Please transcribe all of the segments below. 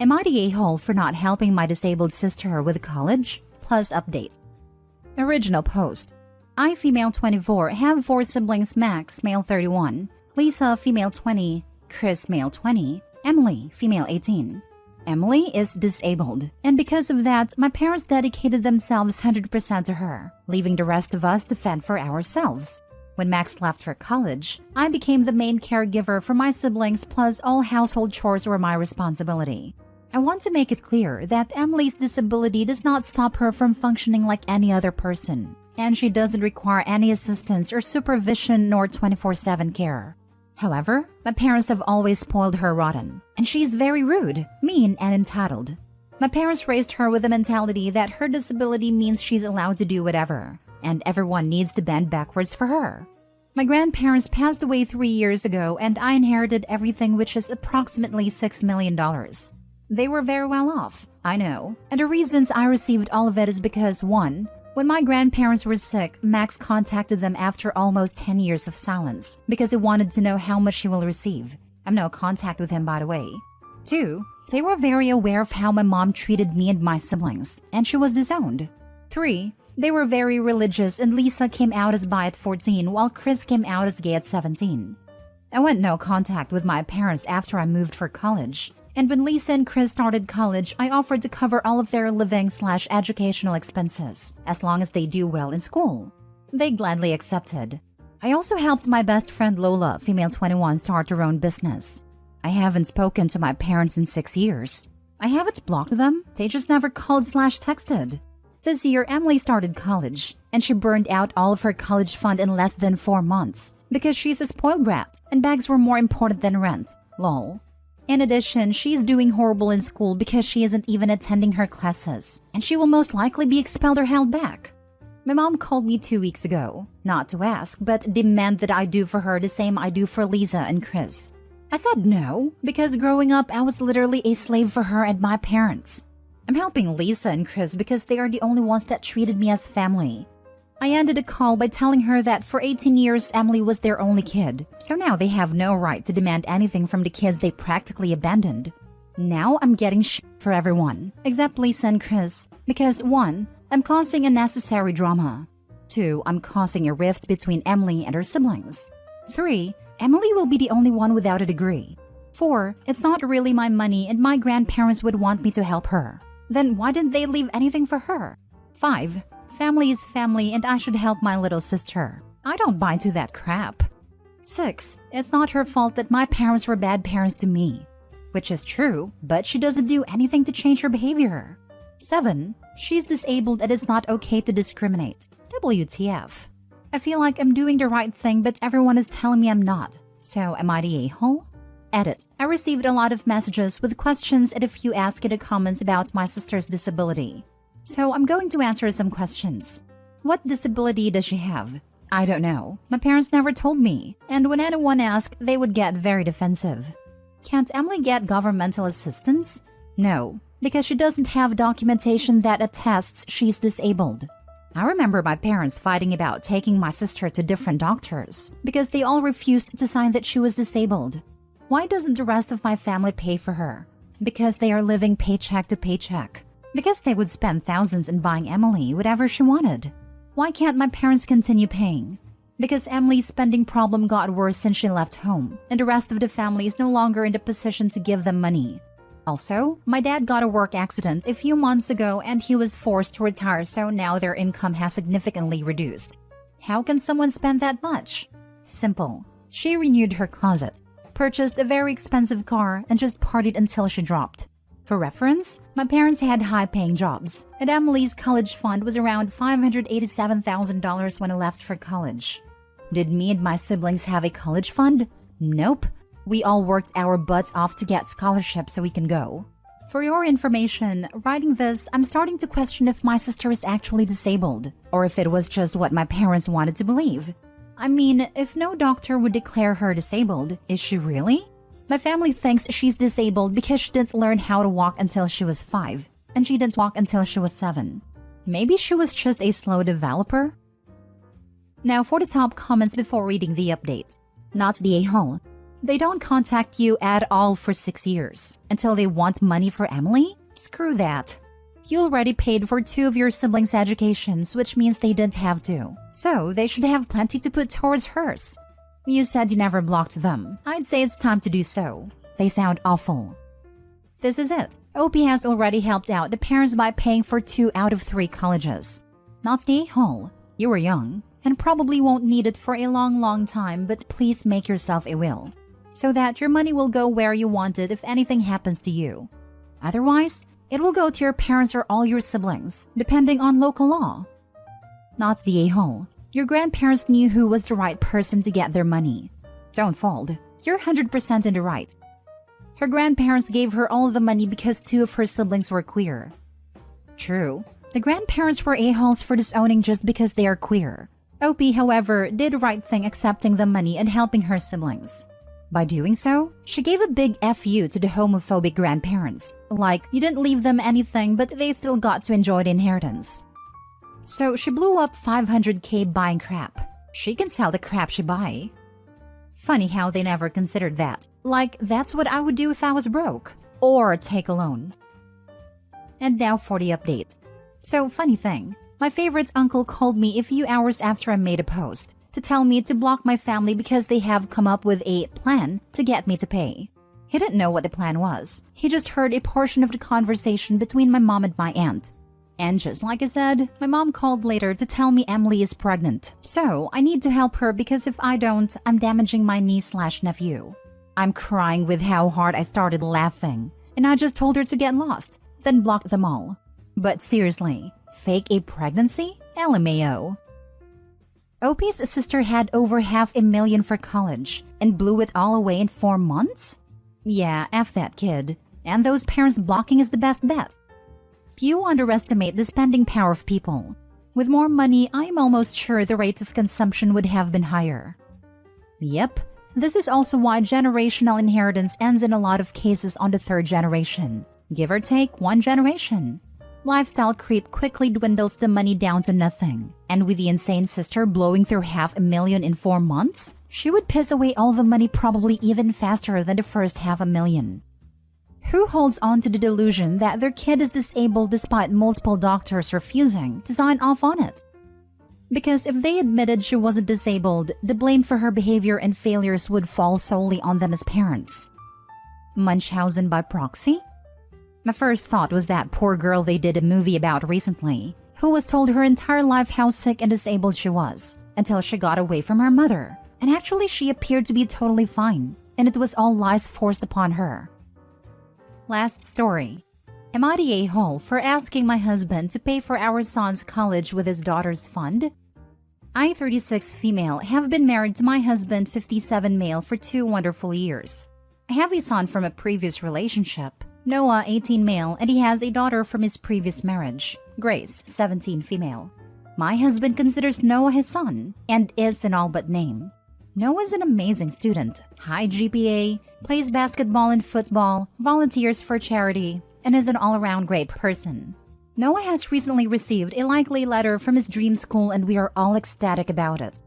Am I the a-hole for not helping my disabled sister with college? Plus update. Original post. I, female 24, have 4 siblings: Max, male 31, Lisa, female 20, Chris, male 20, Emily, female 18. Emily is disabled, and because of that, my parents dedicated themselves 100% to her, leaving the rest of us to fend for ourselves. When Max left for college, I became the main caregiver for my siblings, plus all household chores were my responsibility. I want to make it clear that Emily's disability does not stop her from functioning like any other person, and she doesn't require any assistance or supervision nor 24/7 care. However, my parents have always spoiled her rotten, and she is very rude, mean, and entitled. My parents raised her with the mentality that her disability means she's allowed to do whatever, and everyone needs to bend backwards for her. My grandparents passed away 3 years ago, and I inherited everything, which is approximately $6 million. They were very well off, I know, and the reasons I received all of it is because 1. When my grandparents were sick, Max contacted them after almost 10 years of silence because he wanted to know how much she will receive. I'm no contact with him, by the way. 2. They were very aware of how my mom treated me and my siblings, and she was disowned. 3. They were very religious, and Lisa came out as bi at 14 while Chris came out as gay at 17. I went no contact with my parents after I moved for college. And when Lisa and Chris started college, I offered to cover all of their living/educational expenses, as long as they do well in school. They gladly accepted. I also helped my best friend Lola, female 21, start her own business. I haven't spoken to my parents in 6 years. I haven't blocked them, they just never called/texted. This year, Emily started college, and she burned out all of her college fund in less than 4 months, because she's a spoiled brat, and bags were more important than rent. Lol. In addition, she's doing horrible in school because she isn't even attending her classes, and she will most likely be expelled or held back. My mom called me 2 weeks ago, not to ask, but demand that I do for her the same I do for Lisa and Chris. I said no, because growing up, I was literally a slave for her and my parents. I'm helping Lisa and Chris because they are the only ones that treated me as family. I ended the call by telling her that for 18 years, Emily was their only kid, so now they have no right to demand anything from the kids they practically abandoned. Now I'm getting shit for everyone, except Lisa and Chris, because 1. I'm causing unnecessary drama. 2. I'm causing a rift between Emily and her siblings. 3. Emily will be the only one without a degree. 4. It's not really my money and my grandparents would want me to help her. Then why didn't they leave anything for her? 5. Family is family and I should help my little sister. I don't buy into that crap. 6. It's not her fault that my parents were bad parents to me. Which is true, but she doesn't do anything to change her behavior. 7. She's disabled and it's not okay to discriminate. WTF. I feel like I'm doing the right thing, but everyone is telling me I'm not. So am I the a-hole? Edit. I received a lot of messages with questions and a few asked in the comments about my sister's disability. So I'm going to answer some questions. What disability does she have? I don't know. My parents never told me. And when anyone asked, they would get very defensive. Can't Emily get governmental assistance? No, because she doesn't have documentation that attests she's disabled. I remember my parents fighting about taking my sister to different doctors because they all refused to sign that she was disabled. Why doesn't the rest of my family pay for her? Because they are living paycheck to paycheck. Because they would spend thousands in buying Emily whatever she wanted. Why can't my parents continue paying? Because Emily's spending problem got worse since she left home, and the rest of the family is no longer in the position to give them money. Also, my dad got a work accident a few months ago and he was forced to retire, so now their income has significantly reduced. How can someone spend that much? Simple. She renewed her closet, purchased a very expensive car, and just partied until she dropped. For reference, my parents had high-paying jobs, and Emily's college fund was around $587,000 when I left for college. Did me and my siblings have a college fund? Nope. We all worked our butts off to get scholarships so we can go. For your information, writing this, I'm starting to question if my sister is actually disabled, or if it was just what my parents wanted to believe. I mean, if no doctor would declare her disabled, is she really? My family thinks she's disabled because she didn't learn how to walk until she was 5, and she didn't walk until she was 7. Maybe she was just a slow developer? Now for the top comments before reading the update. Not the a-hole. They don't contact you at all for 6 years until they want money for Emily? Screw that. You already paid for 2 of your siblings' educations, which means they didn't have to. So they should have plenty to put towards hers. You said you never blocked them. I'd say it's time to do so. They sound awful. This is it. OP has already helped out the parents by paying for 2 out of 3 colleges. Not the a-hole. You were young and probably won't need it for a long time, but please make yourself a will, so that your money will go where you want it if anything happens to you. Otherwise, it will go to your parents or all your siblings, depending on local law. Not the a-hole. Your grandparents knew who was the right person to get their money. Don't fold. You're 100% in the right. Her grandparents gave her all the money because 2 of her siblings were queer. True. The grandparents were a-holes for disowning just because they are queer. OP, however, did the right thing accepting the money and helping her siblings. By doing so, she gave a big FU to the homophobic grandparents. Like, you didn't leave them anything, but they still got to enjoy the inheritance. So she blew up $500K buying crap. She can sell the crap she buy. Funny how they never considered that. Like, that's what I would do if I was broke. Or take a loan. And now for the update. So, funny thing. My favorite uncle called me a few hours after I made a post to tell me to block my family because they have come up with a plan to get me to pay. He didn't know what the plan was. He just heard a portion of the conversation between my mom and my aunt. And just like I said, my mom called later to tell me Emily is pregnant. So I need to help her because if I don't, I'm damaging my niece/nephew. I'm crying with how hard I started laughing. And I just told her to get lost, then blocked them all. But seriously, fake a pregnancy? LMAO. OP's sister had over $500,000 for college and blew it all away in 4 months? Yeah, F that kid. And those parents blocking is the best bet. You underestimate the spending power of people. With more money, I'm almost sure the rate of consumption would have been higher. Yep, this is also why generational inheritance ends in a lot of cases on the 3rd generation. Give or take 1 generation. Lifestyle creep quickly dwindles the money down to nothing. And with the insane sister blowing through $500,000 in 4 months, she would piss away all the money probably even faster than the first $500,000. Who holds on to the delusion that their kid is disabled despite multiple doctors refusing to sign off on it? Because if they admitted she wasn't disabled, the blame for her behavior and failures would fall solely on them as parents. Munchausen by proxy? My first thought was that poor girl they did a movie about recently, who was told her entire life how sick and disabled she was, until she got away from her mother. And actually she appeared to be totally fine, and it was all lies forced upon her. Last story. Am I the a-hole for asking my husband to pay for our son's college with his daughter's fund? I, 36 female, have been married to my husband, 57 male, for 2 wonderful years. I have a son from a previous relationship, Noah, 18 male, and he has a daughter from his previous marriage, Grace, 17 female. My husband considers Noah his son, and is in all but name. Noah's an amazing student, high GPA, plays basketball and football, volunteers for charity, and is an all-around great person. Noah has recently received a likely letter from his dream school and we are all ecstatic about it.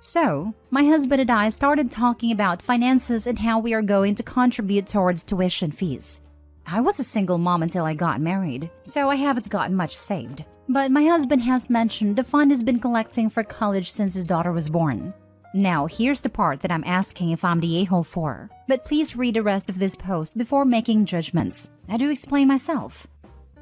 So, my husband and I started talking about finances and how we are going to contribute towards tuition fees. I was a single mom until I got married, so I haven't gotten much saved. But my husband has mentioned the fund has been collecting for college since his daughter was born. Now, here's the part that I'm asking if I'm the a-hole for. But please read the rest of this post before making judgments. I do explain myself.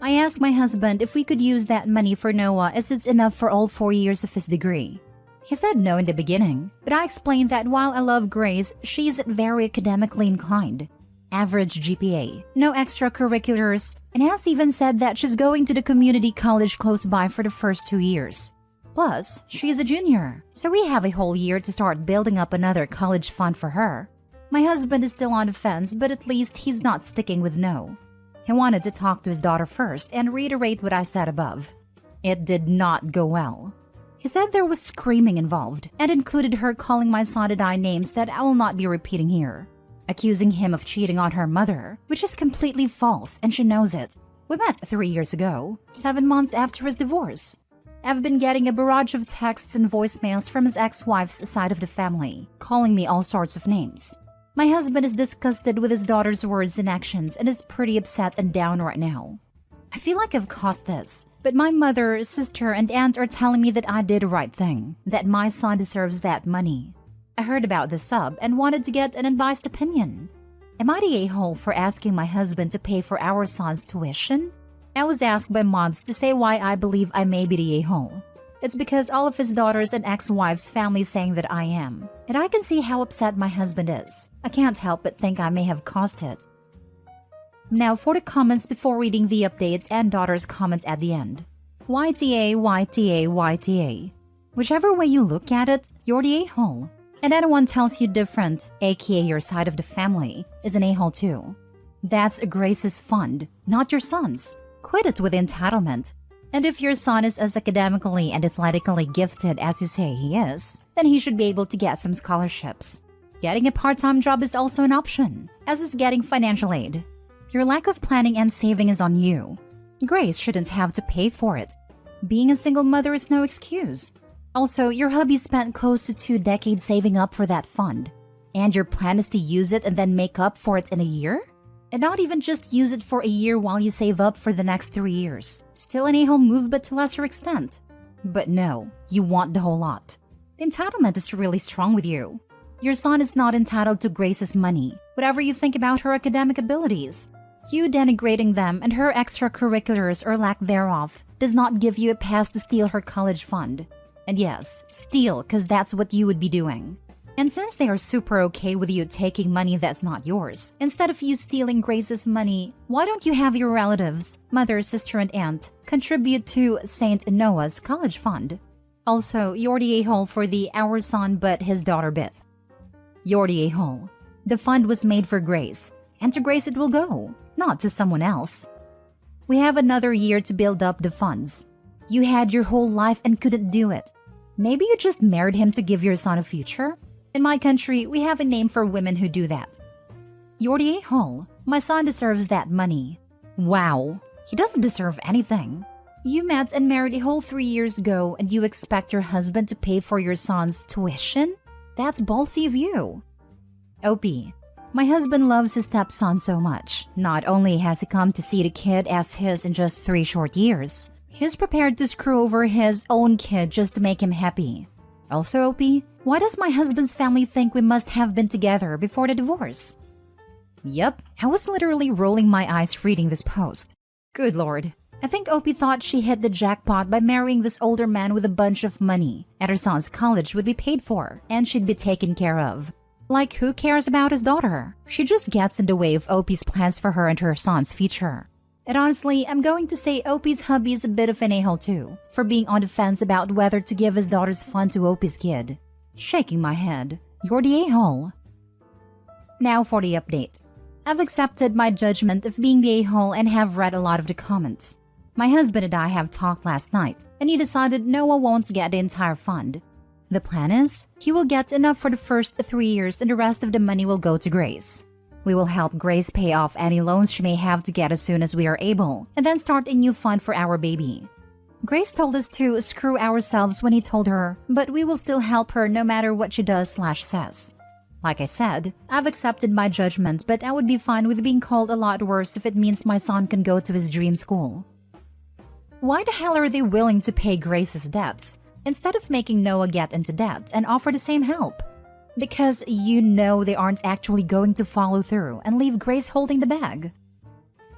I asked my husband if we could use that money for Noah as it's enough for all 4 years of his degree. He said no in the beginning, but I explained that while I love Grace, she isn't very academically inclined. Average GPA, no extracurriculars, and has even said that she's going to the community college close by for the first 2 years. Plus, she's a junior, so we have a whole year to start building up another college fund for her. My husband is still on the fence, but at least he's not sticking with no. He wanted to talk to his daughter first and reiterate what I said above. It did not go well. He said there was screaming involved and included her calling my son and I names that I will not be repeating here, accusing him of cheating on her mother, which is completely false and she knows it. We met 3 years ago, 7 months after his divorce. I've been getting a barrage of texts and voicemails from his ex-wife's side of the family, calling me all sorts of names. My husband is disgusted with his daughter's words and actions and is pretty upset and down right now. I feel like I've caused this, but my mother, sister, and aunt are telling me that I did the right thing, that my son deserves that money. I heard about the sub and wanted to get an unbiased opinion. Am I the a-hole for asking my husband to pay for our son's tuition? I was asked by mods to say why I believe I may be the a-hole. It's because all of his daughters and ex-wives' family saying that I am, and I can see how upset my husband is. I can't help but think I may have caused it. Now for the comments before reading the updates and daughter's comments at the end. YTA, YTA, YTA. Whichever way you look at it, you're the a-hole. And anyone tells you different, aka your side of the family, is an a-hole too. That's Grace's fund, not your son's. Quit it with entitlement. And if your son is as academically and athletically gifted as you say he is, then he should be able to get some scholarships. Getting a part-time job is also an option, as is getting financial aid. Your lack of planning and saving is on you. Grace shouldn't have to pay for it. Being a single mother is no excuse. Also, your hubby spent close to 2 decades saving up for that fund. And your plan is to use it and then make up for it in a year? And not even just use it for a year while you save up for the next 3 years. Still an a-hole move, but to lesser extent. But no, you want the whole lot. The entitlement is really strong with you. Your son is not entitled to Grace's money, whatever you think about her academic abilities. You denigrating them and her extracurriculars or lack thereof does not give you a pass to steal her college fund. And yes, steal, because that's what you would be doing. And since they are super okay with you taking money that's not yours, instead of you stealing Grace's money, why don't you have your relatives, mother, sister, and aunt, contribute to St. Noah's college fund? Also, you're the a-hole for the our son but his daughter bit. You're the a-hole. The fund was made for Grace, and to Grace it will go, not to someone else. We have another year to build up the funds. You had your whole life and couldn't do it. Maybe you just married him to give your son a future? In my country, we have a name for women who do that. You're the a-hole. My son deserves that money. Wow, he doesn't deserve anything. You met and married a whole 3 years ago and you expect your husband to pay for your son's tuition? That's ballsy of you. OP. My husband loves his stepson so much. Not only has he come to see the kid as his in just 3 short years, he's prepared to screw over his own kid just to make him happy. Also, OP, why does my husband's family think we must have been together before the divorce? Yep, I was literally rolling my eyes reading this post. Good lord. I think OP thought she hit the jackpot by marrying this older man with a bunch of money, and her son's college would be paid for, and she'd be taken care of. Like, who cares about his daughter? She just gets in the way of OP's plans for her and her son's future. And honestly, I'm going to say OP's hubby is a bit of an a-hole too, for being on the fence about whether to give his daughter's fund to OP's kid. Shaking my head. You're the a-hole. Now for the update. I've accepted my judgment of being the a-hole and have read a lot of the comments. My husband and I have talked last night, and he decided Noah won't get the entire fund. The plan is, he will get enough for the first 3 years and the rest of the money will go to Grace. We will help Grace pay off any loans she may have to get as soon as we are able, and then start a new fund for our baby. Grace told us to screw ourselves when he told her, but we will still help her no matter what she does/says. Like I said, I've accepted my judgment, but I would be fine with being called a lot worse if it means my son can go to his dream school. Why the hell are they willing to pay Grace's debts, instead of making Noah get into debt and offer the same help? Because you know they aren't actually going to follow through and leave Grace holding the bag.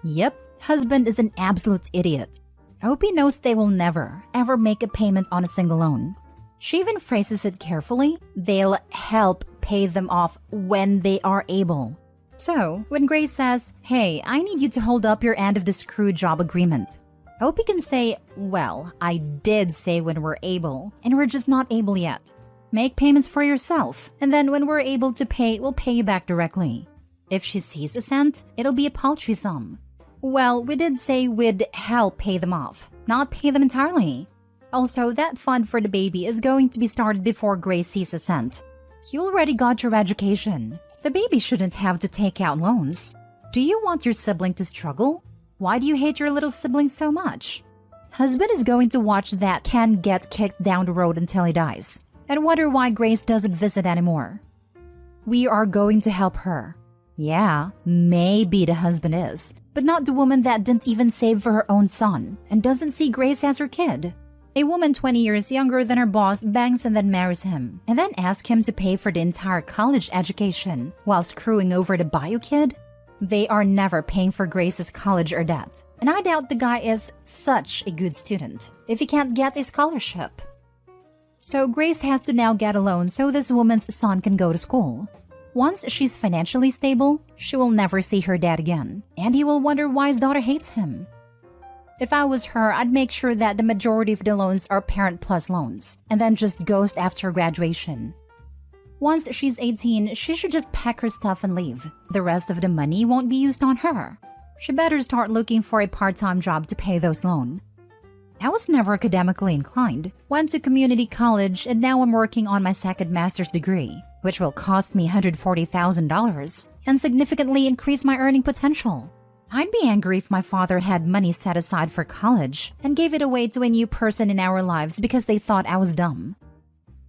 Yep, husband is an absolute idiot. I hope he knows they will never, ever make a payment on a single loan. She even phrases it carefully. They'll help pay them off when they are able. So, when Grace says, hey, I need you to hold up your end of the screw job agreement, I hope he can say, well, I did say when we're able, and we're just not able yet. Make payments for yourself, and then when we're able to pay, we'll pay you back directly. If she sees a cent, it'll be a paltry sum. Well, we did say we'd help pay them off, not pay them entirely. Also, that fund for the baby is going to be started before Grace sees a cent. You already got your education. The baby shouldn't have to take out loans. Do you want your sibling to struggle? Why do you hate your little sibling so much? Husband is going to watch that can get kicked down the road until he dies, and wonder why Grace doesn't visit anymore. We are going to help her. Yeah, maybe the husband is, but not the woman that didn't even save for her own son and doesn't see Grace as her kid. A woman 20 years younger than her boss bangs and then marries him, and then asks him to pay for the entire college education while screwing over the bio kid? They are never paying for Grace's college or debt, and I doubt the guy is such a good student if he can't get a scholarship. So Grace has to now get a loan so this woman's son can go to school. Once she's financially stable, she will never see her dad again, and he will wonder why his daughter hates him. If I was her, I'd make sure that the majority of the loans are Parent Plus loans, and then just ghost after graduation. Once she's 18, she should just pack her stuff and leave. The rest of the money won't be used on her. She better start looking for a part-time job to pay those loans. I was never academically inclined, went to community college, and now I'm working on my second master's degree, which will cost me $140,000 and significantly increase my earning potential. I'd be angry if my father had money set aside for college and gave it away to a new person in our lives because they thought I was dumb.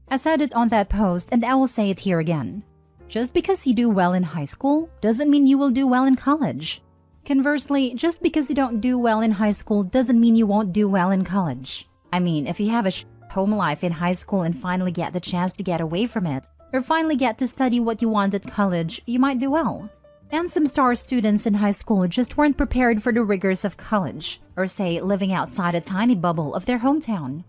I said it on that post and I will say it here again. Just because you do well in high school doesn't mean you will do well in college. Conversely, just because you don't do well in high school doesn't mean you won't do well in college. I mean, if you have a home life in high school and finally get the chance to get away from it, or finally get to study what you want at college, you might do well. And some star students in high school just weren't prepared for the rigors of college, or say, living outside a tiny bubble of their hometown.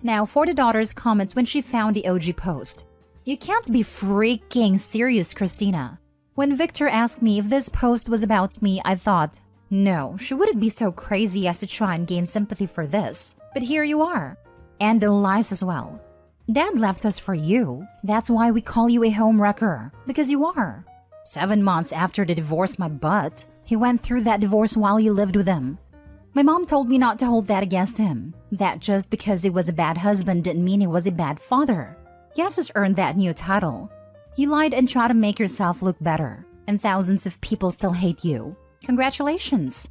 Now, for the daughter's comments when she found the OG post. You can't be freaking serious, Christina. When Victor asked me if this post was about me, I thought, no, she wouldn't be so crazy as to try and gain sympathy for this. But here you are. And the lies as well. Dad left us for you. That's why we call you a homewrecker, because you are. 7 months after the divorce, my butt, he went through that divorce while you lived with him. My mom told me not to hold that against him. That just because he was a bad husband didn't mean he was a bad father. Guess who's earned that new title? You lied and tried to make yourself look better, and thousands of people still hate you. Congratulations!